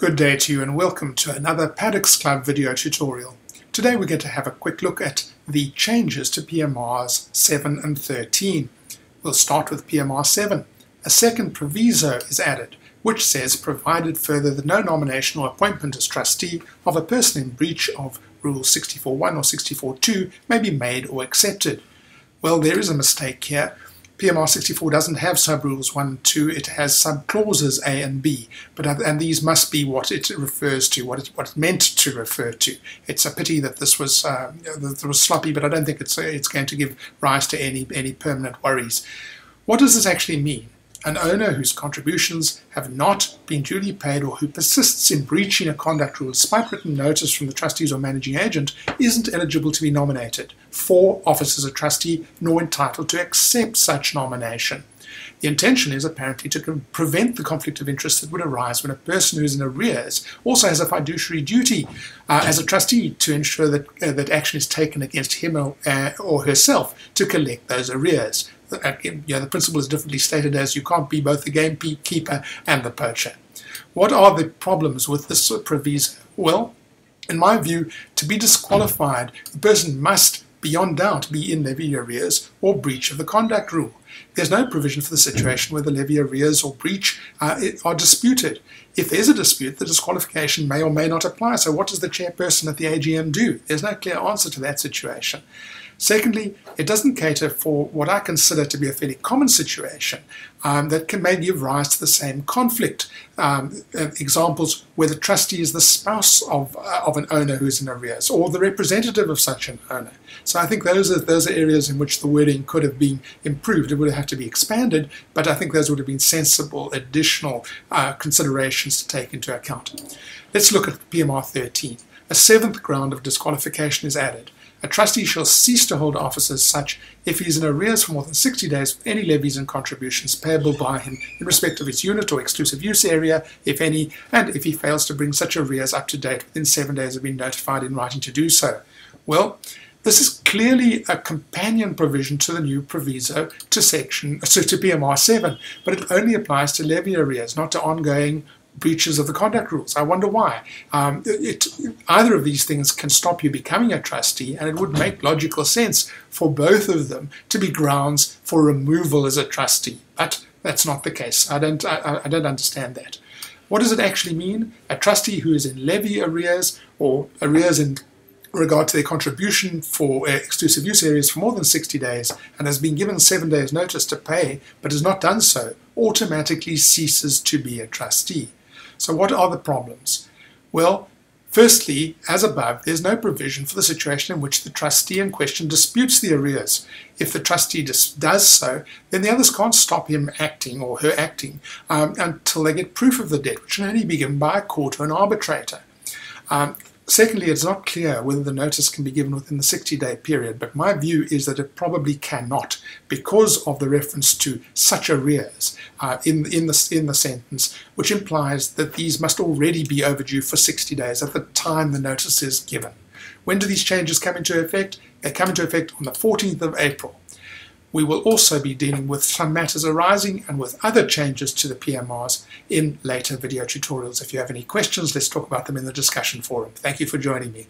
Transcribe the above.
Good day to you and welcome to another Paddocks Club video tutorial. Today we're going to have a quick look at the changes to PMRs 7 and 13. We'll start with PMR 7. A second proviso is added, which says provided further that no nomination or appointment as trustee of a person in breach of Rule 64.1 or 64.2 may be made or accepted. Well, there is a mistake here. PMR 64 doesn't have sub-rules 1 and 2, it has sub-clauses A and B, and these must be what it refers to, what it's meant to refer to. It's a pity that this was sloppy, but I don't think it's going to give rise to any permanent worries. What does this actually mean? An owner whose contributions have not been duly paid or who persists in breaching a conduct rule despite written notice from the trustees or managing agent isn't eligible to be nominated for office as a trustee nor entitled to accept such nomination. The intention is apparently to prevent the conflict of interest that would arise when a person who is in arrears also has a fiduciary duty as a trustee to ensure that action is taken against him or herself to collect those arrears. The principle is differently stated as you can't be both the gamekeeper and the poacher. What are the problems with this proviso? Well, in my view, to be disqualified, the person must, beyond doubt, be in levy arrears or breach of the conduct rule. There's no provision for the situation where the levy arrears or breach are disputed. If there's a dispute, the disqualification may or may not apply. So what does the chairperson at the AGM do? There's no clear answer to that situation. Secondly, it doesn't cater for what I consider to be a fairly common situation that may give rise to the same conflict. Examples where the trustee is the spouse of an owner who's in arrears or the representative of such an owner. So I think those are areas in which the wording could have been improved. It would have to be expanded, but I think those would have been sensible additional considerations to take into account. Let's look at PMR 13. A seventh ground of disqualification is added. A trustee shall cease to hold office as such if he is in arrears for more than 60 days with any levies and contributions payable by him in respect of its unit or exclusive use area, if any, and if he fails to bring such arrears up to date within 7 days of being notified in writing to do so. Well, this is clearly a companion provision to the new proviso to PMR 7, but it only applies to levy arrears, not to ongoing breaches of the conduct rules. I wonder why. Either of these things can stop you becoming a trustee, and it would make logical sense for both of them to be grounds for removal as a trustee. But that's not the case. I don't understand that. What does it actually mean? A trustee who is in levy arrears or arrears in regard to their contribution for exclusive use areas for more than 60 days and has been given 7 days notice to pay but has not done so automatically ceases to be a trustee. So what are the problems? Well, firstly, as above, there's no provision for the situation in which the trustee in question disputes the arrears. If the trustee does so, then the others can't stop him acting or her acting until they get proof of the debt, which can only be given by a court or an arbitrator. Secondly, it's not clear whether the notice can be given within the 60-day period, but my view is that it probably cannot because of the reference to such arrears in the sentence, which implies that these must already be overdue for 60 days at the time the notice is given. When do these changes come into effect? They come into effect on the 14th of April. We will also be dealing with some matters arising and with other changes to the PMRs in later video tutorials. If you have any questions, let's talk about them in the discussion forum. Thank you for joining me.